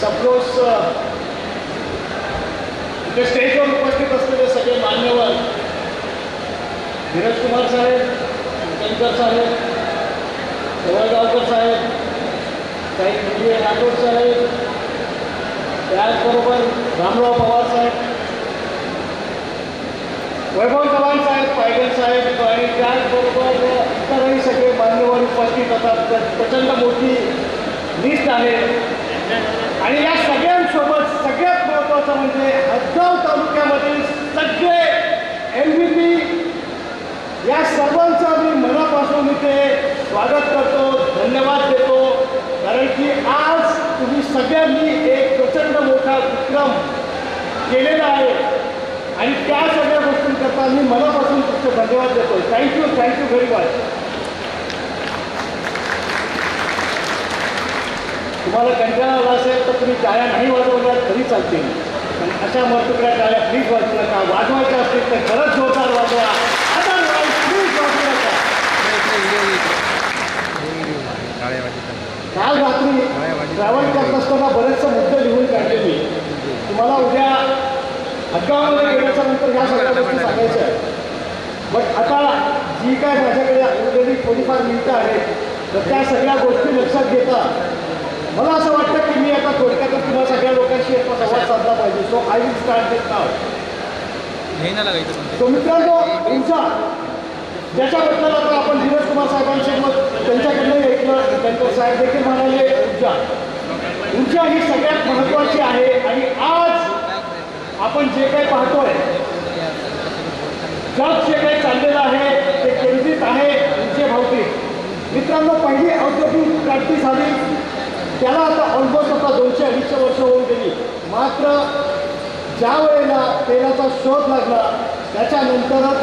Suppose इथे स्टेजवर उपस्थित असलेले सगळे मान्यवर धीरज कुमार साहेब, शंकर साहेब, शेवळगावकर साहेब, काही राठोड साहेब, त्याचबरोबर रामराव पवार साहेब, वैभव चव्हाण साहेब, पायगल साहेब आणि त्याचबरोबर इतरही सगळे मान्यवर उपस्थित असतात. प्रचंड मोठी लिस्ट आहे आणि या सगळ्यांसोबत सगळ्यात महत्त्वाचं म्हणजे हदगाव तालुक्यामधील सगळे MVP या सर्वांचं मी मनापासून इथे स्वागत करतो, धन्यवाद देतो. कारण की आज तुम्ही सगळ्यांनी एक प्रचंड मोठा विक्रम केलेला आहे आणि त्या सगळ्या गोष्टींकरता मी मनापासून तुमचे धन्यवाद देतो. Thank you very much. तुम्हाला कंटाळा आला असेल तर तुम्ही टाळ्या नाही वाजवल्या तरी चालतील, पण अशा महत्त्वाच्या टाळ्या प्लीज वाजवू नका. वाजवायच्या असतील तर खरंच जोरदार वाजवा, अदरवाईज प्लीज वाजवू नका. काल रात्री ट्रॅव्हल करत असताना बरेचसे मुद्दे लिहून काढले मी. तुम्हाला उद्या हदगावमध्ये गेल्याच्या नंतर ह्या सगळ्या गोष्टी सांगायच्या आहेत. बट आता जी काय माझ्याकडे ऑलरेडी 45 मिनिटं आहेत तर त्या सगळ्या गोष्टी लक्षात घेता मला असं वाटतं की मी आता थोडक्यातच तुम्हाला सगळ्या लोकांशी एक संवाद साधला पाहिजे. सो आय विल स्टार्ट दिस नाव. तो मित्रांनो, ऊर्जा ज्याच्याबद्दल आता आपण धीरज कुमार साहेबांशी त्यांच्याकडनं ऐकलं, त्यांचे साहेब देखील म्हणाले ऊर्जा ही सगळ्यात महत्त्वाची आहे. आणि आज आपण जे काही पाहतोय, जग जे काही चाललेलं आहे ते केंद्रित आहे ऊर्जेभोवती. मित्रांनो, पहिली औद्योगिक क्रांती झाली, त्याला आता ऑलमोस्ट आता 200-250 वर्ष होऊन गेली. मात्र ज्या वेळेला तेलाचा शोध लागला त्याच्यानंतरच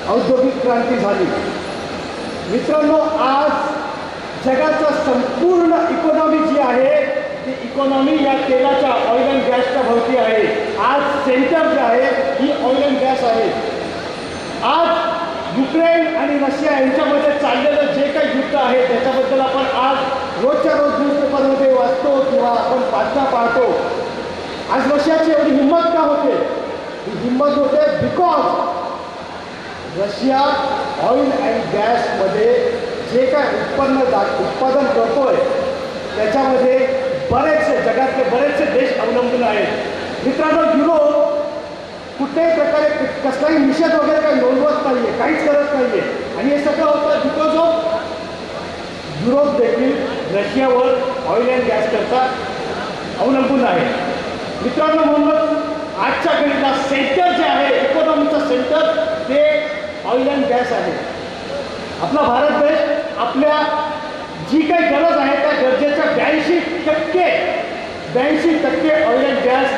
औद्योगिक क्रांती झाली. मित्रांनो, आज जगाचा संपूर्ण इकॉनॉमी जी आहे ती इकॉनॉमी या तेलाच्या ऑइल अँड गॅसच्या भोवती आहे. आज सेंटर जे आहे ही ऑइल अँड गॅस आहे. आज युक्रेन आणि रशिया यांच्यामध्ये चाललेलं जे काही युद्ध आहे त्याच्याबद्दल आपण आज रोजच्या रोज न्यूजपेपरमध्ये वाचतो किंवा आपण बातम्या पाहतो. आज रशियाची एवढी हिंमत का होते? ही हिंमत होते बिकॉज रशिया ऑइल अँड गॅसमध्ये जे काय उत्पादन करतोय त्याच्यामध्ये बरेचसे जगातले बरेचसे देश अवलंबून आहेत. मित्रांनो, युरोप कुठल्याही प्रकारे कसलाही निषेध वगैरे काही नोंदवत नाही आहे, काहीच करत नाही आहे. आणि हे सगळं होतं बिकॉज ऑफ युरोप देखील रशियावर ऑइल अँड गॅस करता अवलंबून आहे. मित्रांनो, म्हणून आजच्या घडीला सेंटर जे आहे इकॉनॉमीचं सेंटर ते ऑइल अँड गॅस आहे. आपला भारत देश आपल्या जी काही गरज आहे त्या गरजेच्या 82% ऑइल अँड गॅस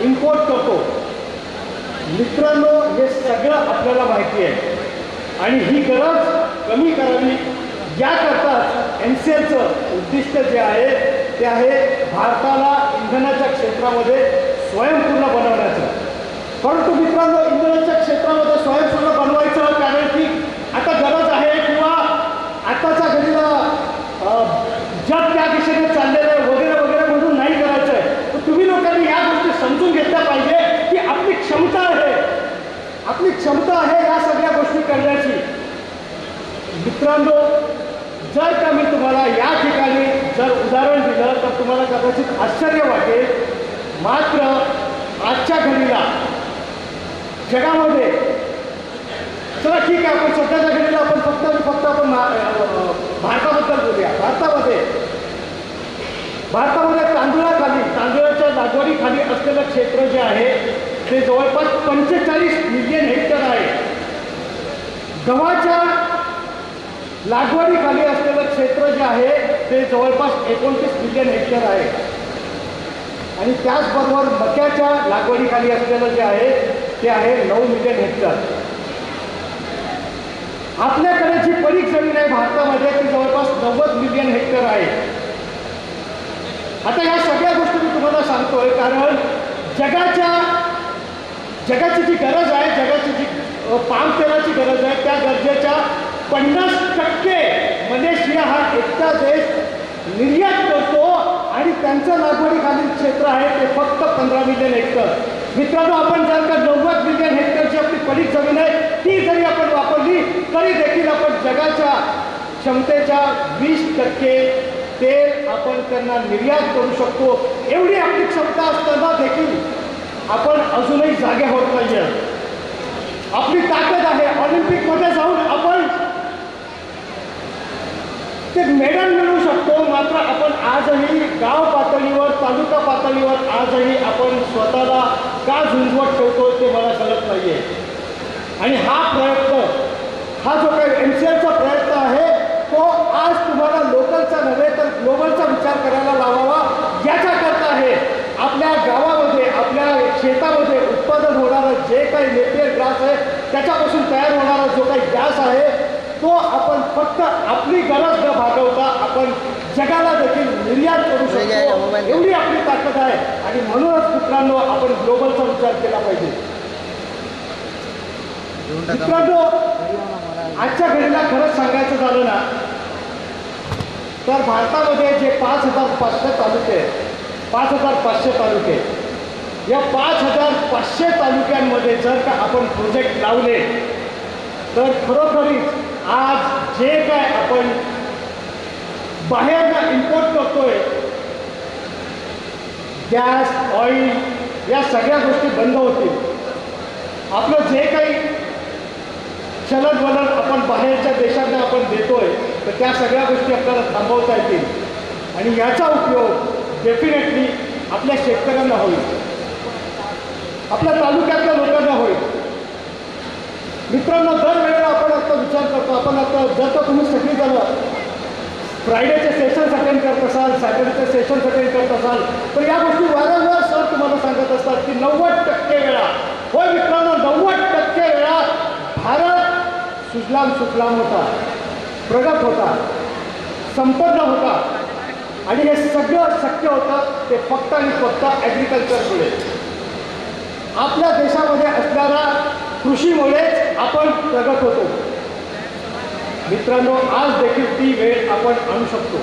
इम्पोर्ट करतो. मित्रांनो, हे सगळं आपल्याला माहिती आहे आणि ही गरज कमी करावी याकरताच NCLचं उद्दिष्ट जे आहे ते आहे भारताला इंधनाच्या क्षेत्रामध्ये स्वयंपूर्ण बनवण्याचं. परंतु मित्रांनो, इंधनाच्या क्षेत्रामध्ये स्वयंपूर्ण बनवायचं कारण की आता गरज आहे किंवा आताच्या घडीला जग त्या दिशेने चाललेलं आहे वगैरे वगैरे म्हणून नाही करायचं आहे. तर तुम्ही लोकांनी या गोष्टी समजून घेतल्या पाहिजे की आपली क्षमता आहे या सगळ्या गोष्टी करण्याची. मित्रांनो, जर का मी तुम्हाला या ठिकाणी जर उदाहरण दिलं तर तुम्हाला कदाचित आश्चर्य वाटेल. मात्र आजच्या घडीला जगामध्ये, चला ठीक आहे, आपण सध्याच्या घडीला आपण फक्त आपण भारताबद्दल बोलूया. भारतामध्ये तांदळाच्या लागवडीखाली असलेलं क्षेत्र जे आहे ते जवळपास 45 मिलियन हेक्टर आहे. गव्हाच्या लागवडीखाली असलेलं क्षेत्र जे आहे ते जवळपास 29 मिलियन हेक्टर आहे. आणि त्याचबरोबर मक्याच्या लागवडीखाली असलेलं जे आहे ते आहे 9 मिलियन हेक्टर. आपल्याकडे जी पडीक जमीन आहे भारतामध्ये ती जवळपास 90 मिलियन हेक्टर आहे. आता या सगळ्या गोष्टी मी तुम्हाला सांगतोय कारण जगाची जी गरज आहे, जगाची जी पाम तेलाची गरज आहे त्या गरजेच्या 50% मलेशिया हा एकटा देश निर्यात करतो आणि त्यांचं लागवडीखालील क्षेत्र आहे ते फक्त 15 मिलियन हेक्टर. मित्रांनो, आपण जर का 90 मिलियन हेक्टरची आपली पडीक जमीन आहे ती जरी आपण वापरली तरी देखील आपण जगाच्या क्षमतेच्या 20% तेल आपण त्यांना निर्यात करू शकतो. एवढी आपली क्षमता असताना देखील आपण अजूनही जागे होत नाहीये. आपली ताकद आहे. ऑलिम्पिकमध्ये जाऊन आपण ते मेडल मिळवू शकतो. मात्र आपण आजही गाव पातळीवर, तालुका पातळीवर आजही आपण स्वतःला का झुंजवत ठेवतो ते मला कळत नाहीये. आणि हा प्रयत्न, हा जो काही MCLचा प्रयत्न आहे तो आज तुम्हाला लोकलचा नव्हे तर ग्लोबलचा विचार करायला लावावा. याच्याकरता आहे आपल्या गावामध्ये, आपल्या शेतामध्ये उत्पादन होणारं जे काही नेपियर ग्रास आहे त्याच्यापासून तयार होणारा जो काही गॅस आहे तो आपण फक्त आपली गरज न भागवता आपण जगाला देखील निर्यात करू शकतो. एवढी आपली ताकद आहे. आणि म्हणूनच मित्रांनो आपण ग्लोबलचा विचार केला पाहिजे. मित्रांनो, आजच्या घडीला खरंच सांगायचं झालं ना तर भारतामध्ये जे 5,500 तालुके आहेत, 5,500 तालुके, या 5,500 तालुक्यांमध्ये जर का आपण प्रोजेक्ट लावले तर खरोखरीच आज जे काय आपण बाहेरनं इम्पोर्ट करतोय गॅस, ऑइल, या सगळ्या गोष्टी बंद होतील. आपलं जे काही चलनवलन आपण बाहेरच्या देशांना आपण देतोय तर त्या सगळ्या गोष्टी आपल्याला थांबवता येतील. आणि याचा उपयोग डेफिनेटली आपल्या शेतकऱ्यांना होईल, आपल्या तालुक्यातल्या लोकांना होईल. मित्रांनो, दरवेळेला आपण आता विचार करतो, आपण आता जर का तुम्ही सगळीजण फ्रायडेचे सेशन्स अटेंड करत असाल, सॅटर्डेचे सेशन्स अटेंड करत असाल तर या गोष्टी वारंवार सर तुम्हाला सांगत असतात की 90% वेळा, होय मित्रांनो, 90% वेळा भारत सुजलाम सुफलाम होता, प्रगत होता, संपन्न होता. आणि हे सगळं शक्य होतं ते फक्त आणि फक्त ॲग्रिकल्चरमुळे. आपल्या देशामध्ये असणाऱ्या कृषीमुळेच आपण प्रगत होतो. मित्रांनो, आज देखील ती वेळ आपण आणू शकतो.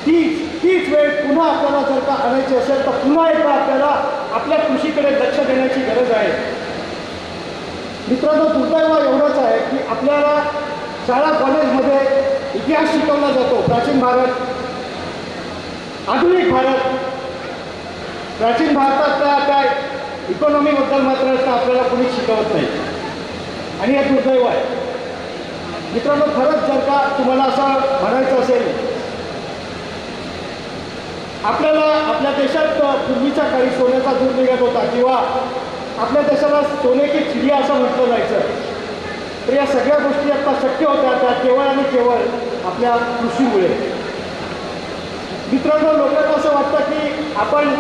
तीच वेळ पुन्हा आपल्याला जर का आणायची असेल तर पुन्हा एकदा आपल्याला आपल्या कृषीकडे लक्ष देण्याची गरज आहे. मित्रांनो, दुर्दैव एवढंच आहे की आपल्याला शाळा कॉलेजमध्ये इतिहास शिकवला जातो. प्राचीन भारत, आधुनिक भारत. प्राचीन भारतातल्या त्या इकॉनॉमीबद्दल मात्र आपल्याला कोणी शिकवत नाही आणि हे दुर्दैव आहे. मित्रांनो, खरंच जर का तुम्हाला असं म्हणायचं असेल, आपल्याला आपल्या देशात पूर्वीच्या काळी सोन्याचा दूर निघत होता किंवा आपल्या देशाला सोने की चिडिया असं म्हटलं जायचं, तर या सगळ्या गोष्टी आता शक्य होत्या त्या केवळ आणि केवळ आपल्या कृषीमुळे. मित्रांनो, लोकांना असं वाटतं की आपण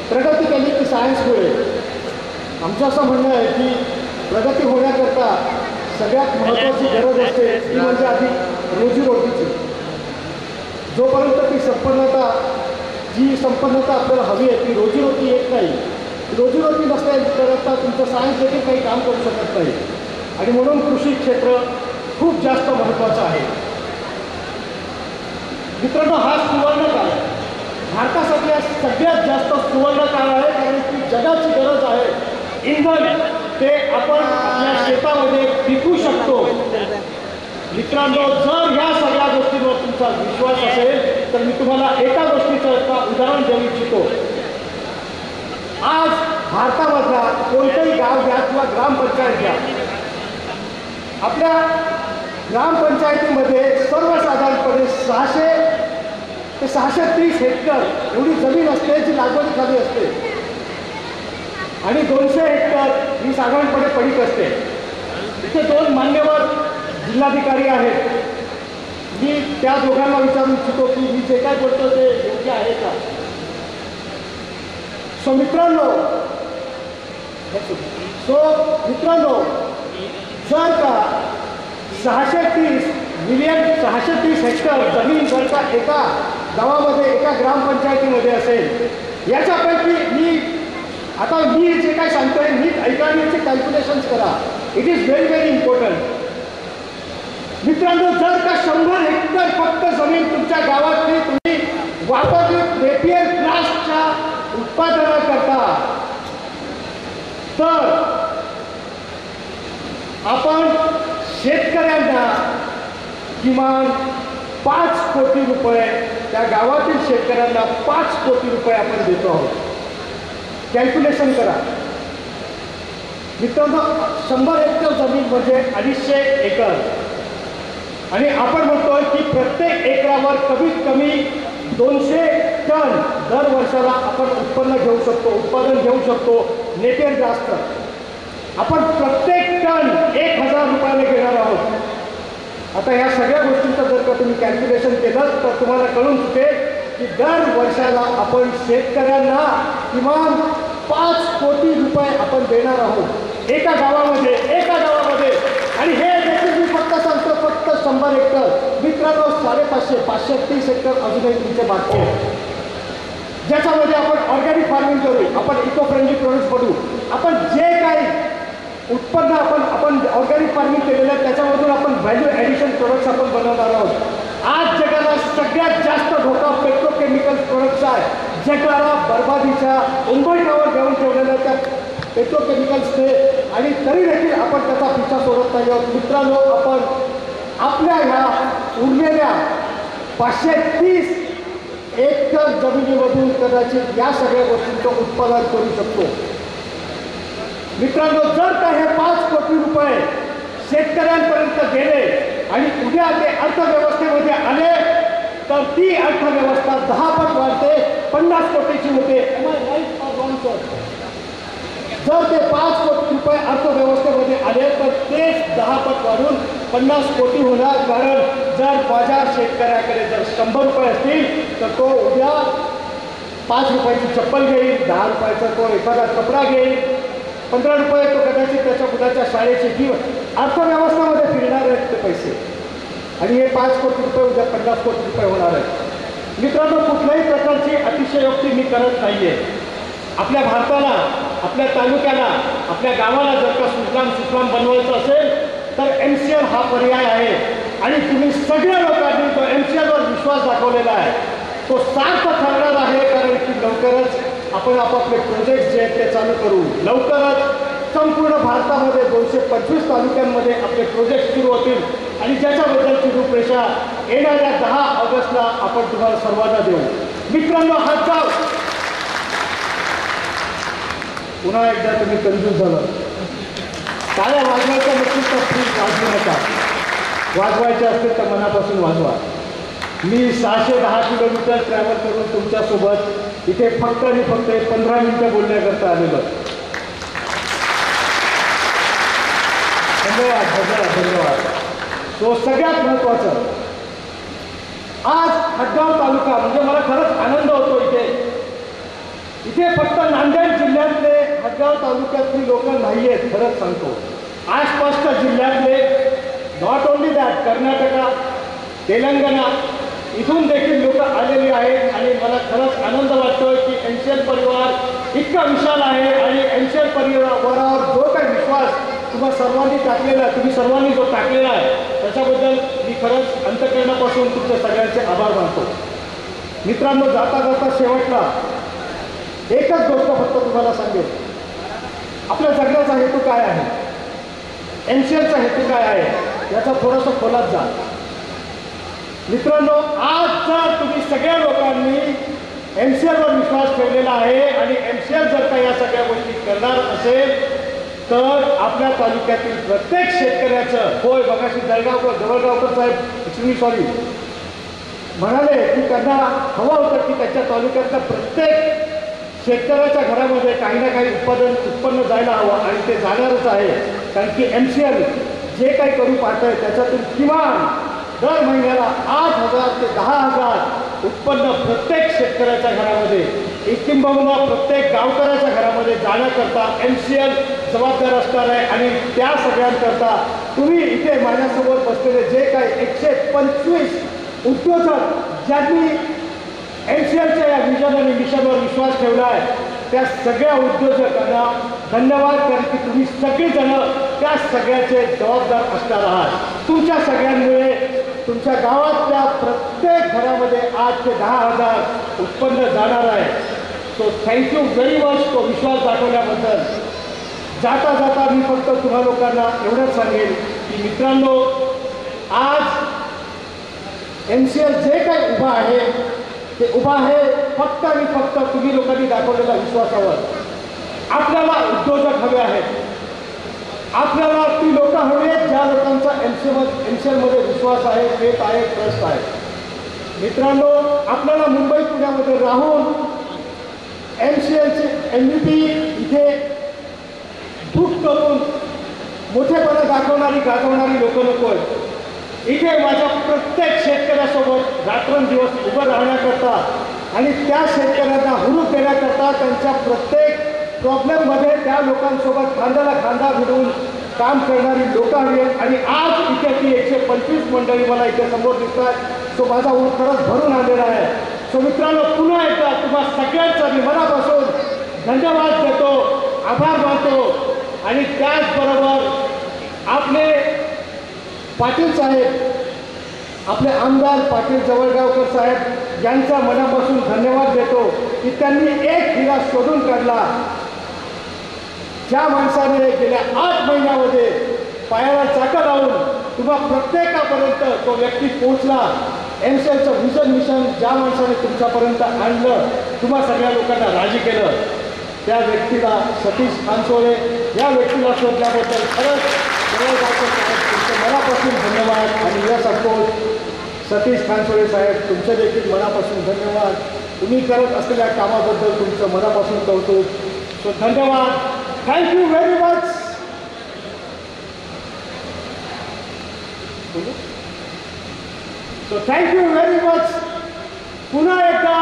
प्रगती केली की सायन्समुळे. आमचं असं म्हणणं आहे की प्रगती होण्याकरता सगळ्यात महत्त्वाची गरज असते ती म्हणजे आधी रोजीरोटीची. जोपर्यंत ती संपन्नता, जी संपन्नता आपल्याला हवी आहे ती रोजीरोटी येत नाही, रोजीरोटी नसेल तर आता तुमचं सायन्स देखील काही काम करू शकत नाही. आणि म्हणून कृषी क्षेत्र खूप जास्त महत्त्वाचं आहे. मित्रांनो, हा सुवर्ण काळ आहे. भारतासाठीचा सगळ्यात जास्त सुवर्ण काळ आहे कारण ती जगाची गरज आहे. इंधन ते आपण आपल्या शेतामध्ये पिकवू शकतो. मित्रांनो, जर ह्या सगळ्या गोष्टींवर तुमचा विश्वास असेल तर मी तुम्हाला एका गोष्टीचं उदाहरण देऊ इच्छितो. आज भारतामधला कोणतंही गाव घ्या किंवा ग्रामपंचायत घ्या, आपल्या ग्रामपंचायतीमध्ये सर्वसाधारणपणे 600 ते 630 हेक्टर एवढी जमीन असते जी लागवडीखाली असते आणि 200 हेक्टर ही साधारणपणे पडीक असते. इथे 2 मान्यवर जिल्हाधिकारी आहेत. मी त्या दोघांना विचारू इच्छितो की मी जे काय बोलतो ते योग्य आहे का. मित्रांनो, जर का 630 हेक्टर जमीन जर का एका गावामध्ये, एका ग्रामपंचायतीमध्ये असेल, याच्यापैकी मी जे काय सांगतोय नीट ऐका आणि याचे कॅल्क्युलेशन्स करा. It is very very important. मित्रांनो, जर का 100 हेक्टर फक्त जमीन तुमच्या गावातली वापरली नेपियर ग्रासच्या उत्पादनाकरता, तर आपण शेतकऱ्यांना किमान 5 कोटी रुपये, त्या गावातील शेतकऱ्यांना 5 कोटी रुपये आपण देतो आहोत. कॅल्क्युलेशन करा मित्रांनो, 100 हेक्टर जमीन म्हणजे 250 एकर, आणि आपण म्हणतोय की प्रत्येक एकरावर कमीत कमी 200 टन दर वर्षाला आपण उत्पन्न घेऊ शकतो, उत्पादन घेऊ शकतो नेपियर ग्रासचं. आपण प्रत्येक टन 1000 रुपयाने घेणार आहोत. आता या सगळ्या गोष्टींचं जर का तुम्ही कॅल्क्युलेशन केलं तर तुम्हाला कळून चुकेल की दर वर्षाला आपण शेतकऱ्यांना किमान 5 कोटी रुपये आपण देणार आहोत एका गावामध्ये. आणि हे देखील मी फक्त सांगतो, फक्त 100 हेक्टर. मित्रांनो, 550 530 हेक्टर अजूनही तुमचे बाकी आहे, ज्याच्यामध्ये आपण ऑर्गॅनिक फार्मिंग करू, आपण इको फ्रेंडली प्रोडक्ट्स बनवू. आपण जे काही उत्पन्न आपण ऑर्गॅनिक फार्मिंग केलेलं आहे त्याच्यामधून आपण व्हॅल्यू ॲडिशन प्रोडक्ट्स आपण बनवणार आहोत. आज जगाला सगळ्यात जास्त धोका पेट्रोकेमिकल प्रोडक्ट्स आहे. जगाला बर्बादीच्या उंबरठ्यावर घेऊन ठेवलेल्या त्या पेट्रोकेमिकल्सने, आणि तरी देखील आपण त्याचा पिछा सोडत नाही आहोत. मित्रांनो, आपण आपल्या ह्या उरलेल्या 530 एकर जमिनीमधून कदाचित या सगळ्या गोष्टींचं उत्पादन करू शकतो. मित्रांनो, जर का हे 5 कोटी रुपये शेतकऱ्यांपर्यंत गेले आणि उद्या ते अर्थव्यवस्थेमध्ये आले तर ती अर्थव्यवस्था 10 पट वाढते, 50 कोटीची होते. जर ते 5 कोटी रुपये अर्थव्यवस्थेमध्ये आले तर तेच 10 पट वाढून 50 कोटी होणार. कारण जर माझ्या शेतकऱ्याकडे जर 100 रुपये असतील तर तो उद्या 5 रुपयाची चप्पल घेईल, 10 रुपयाचा तो एखादा कपडा घेईल, 15 रुपये तो कदाचित त्याच्या मुलाच्या शाळेची फी. अर्थव्यवस्थेमध्ये फिरणार आहेत ते पैसे, आणि हे 5 कोटी रुपये उद्या 50 कोटी रुपये होणार आहेत. मित्रांनो, कुठल्याही प्रकारची अतिशयोक्ती मी करत नाही आहे. आपल्या भारताला, आपल्या तालुक्याला, आपल्या गावाला जर का सुफलाम बनवायचं असेल तर MCL हा पर्याय आहे. आणि तुम्ही सगळ्या लोकांनी तो MCLवर विश्वास दाखवलेला आहे, तो सार्थ ठरणार आहे. कारण की लवकरच आपण आपापले प्रोजेक्ट जे आहेत ते चालू करू. लवकरच संपूर्ण भारतामध्ये 225 तालुक्यांमध्ये आपले प्रोजेक्ट सुरू होतील, आणि ज्याच्याबद्दलची रूपरेषा येणाऱ्या 10 ऑगस्टला आपण तुम्हाला सर्वांना देऊ. मित्रांनो, हात जाऊ. पुन्हा एकदा तुम्ही कन्फ्यूज झालं. टाळ्या वाजवायच्या नसतील तर प्लीज वाजवू नका. वाजवायचे असतील तर मनापासून वाजवा. मी 610 किलोमीटर ट्रॅव्हल करून तुमच्यासोबत इथे फक्त आणि फक्त 15 मिनिटं बोलण्याकरता आलेलो. धन्यवाद. तो सगळ्यात महत्त्वाचं, आज हदगाव तालुका म्हणजे मला खरंच आनंद होतो. इथे फक्त नांदेड जिल्ह्यातले हदगाव तालुक्यातली लोक नाही आहेत, खरंच सांगतो. आसपासच्या जिल्ह्यातले, not only that, Karnataka, Telangana, इथून देखील लोक आलेली आहेत. आणि मला खरंच आनंद वाटतोय की MCL परिवार इतका विशाल आहे, आणि MCL परिवारावर जो काही विश्वास तुम्हा सर्वांनी टाकलेला आहे, तुम्ही सर्वांनी जो टाकलेला आहे, त्याच्याबद्दल मी खरंच अंतःकरणापासून तुमच्या सगळ्यांचे आभार मानतो. मित्रांनो, जाता जाता शेवटला एकच गोष्ट फक्त तुम्हाला सांगेल. आपल्या जगण्याचा हेतू काय आहे, MCLचा हेतू काय आहे, याचा थोडासा खोलात जा. मित्रांनो, आज जर तुम्ही सगळ्या लोकांनी MCLवर विश्वास ठेवलेला आहे आणि MCL जर का या सगळ्या गोष्टी करणार असेल तर आपल्या तालुक्यातील प्रत्येक शेतकऱ्याचं, होय बघाशी जवळगावकर साहेब सॉरी म्हणाले की त्यांना हवं होतं की त्याच्या तालुक्यातल्या प्रत्येक शेतकऱ्याच्या घरामध्ये काही ना काही उत्पन्न जायला हवं, आणि ते जाणारच आहे. कारण की MCL जे काही करू पाहतंय त्याच्यातून किमान दर महिन्याला 8,000 ते 10,000 उत्पन्न प्रत्येक शेतकऱ्याच्या घरामध्ये, किंबहुना प्रत्येक गावकऱ्याच्या घरामध्ये जाण्याकरता MCL जबाबदार असणार आहे. आणि त्या सगळ्यांकरता तुम्ही इथे माझ्यासमोर बसलेले जे काही 125 उद्योजक ज्यांनी MCLच्या या विजन आणि मिशनवर विश्वास ठेवला आहे, त्या सगळ्या उद्योजकांना धन्यवाद. कारण की तुम्ही सगळेजण त्या सगळ्याचे जबाबदार असणार आहात. तुमच्या सगळ्यांमुळे तुमच्या गावातल्या प्रत्येक घरामध्ये 8 ते 10,000 उत्पन्न जाणार आहे. सो थँक्यू व्हेरी मच तो विश्वास दाखवल्याबद्दल. जाता जाता मी फक्त तुम्हा लोकांना एवढंच सांगेन की मित्रांनो, आज MCL जे काही उभा आहे ते उभा आहे फक्त आणि फक्त तुम्ही लोकांनी दाखवलेल्या विश्वासावर. आपल्याला उद्योजक हवे आहेत. आपल्याला ती लोक हवी आहेत ज्या लोकांचा MCLमध्ये विश्वास आहे, फेथ आहे, ट्रस्ट आहे. मित्रांनो, आपल्याला मुंबई पुण्यामध्ये राहून MCLचे MVP इथे दूध करून मोठेपणा दाखवणारी गाजवणारी लोक नको आहेत. इथे माझ्या प्रत्येक शेतकऱ्यासोबत रात्रंदिवस उभं राहण्याकरता आणि त्या शेतकऱ्यांना हुरूप देण्याकरता त्यांच्या प्रत्येक प्रॉब्लेममध्ये त्या लोकांसोबत खांद्याला खांदा भिडून काम करणारी लोकं हवी आहेत. आणि आज इथे ती 125 मंडळी मला इथे समोर दिसतात. सो माझा ऊर खरंच भरून आलेला आहे. सो मित्रांनो, पुन्हा एकदा तुम्हा सगळ्यांचा मी मनापासून धन्यवाद देतो, आभार मानतो. आणि त्याचबरोबर आपले पाटील साहेब, आपले आमदार पाटील जवळगावकर साहेब यांचा मनापासून धन्यवाद देतो की त्यांनी एक हिरा शोधून काढला. ज्या माणसाने गेल्या 8 महिन्यामध्ये पायाला चाकं लावून तुम्हा प्रत्येकापर्यंत तो व्यक्ती पोहोचला. MCLचं व्हिजन मिशन ज्या माणसाने तुमच्यापर्यंत आणलं, तुम्हा सगळ्या लोकांना राजी केलं, त्या व्यक्तीला सतीश खानसोळे या व्यक्तीला शोधल्याबद्दल खरंच तुमचं मनापासून धन्यवाद. आणि यस ऑफकोर्स सतीश खानसोळे साहेब, तुमचं देखील मनापासून धन्यवाद. तुम्ही करत असलेल्या कामाबद्दल तुमचं मनापासून कौतुक. सो धन्यवाद. Thank you very much. So thank you very much. पुन्हा एकदा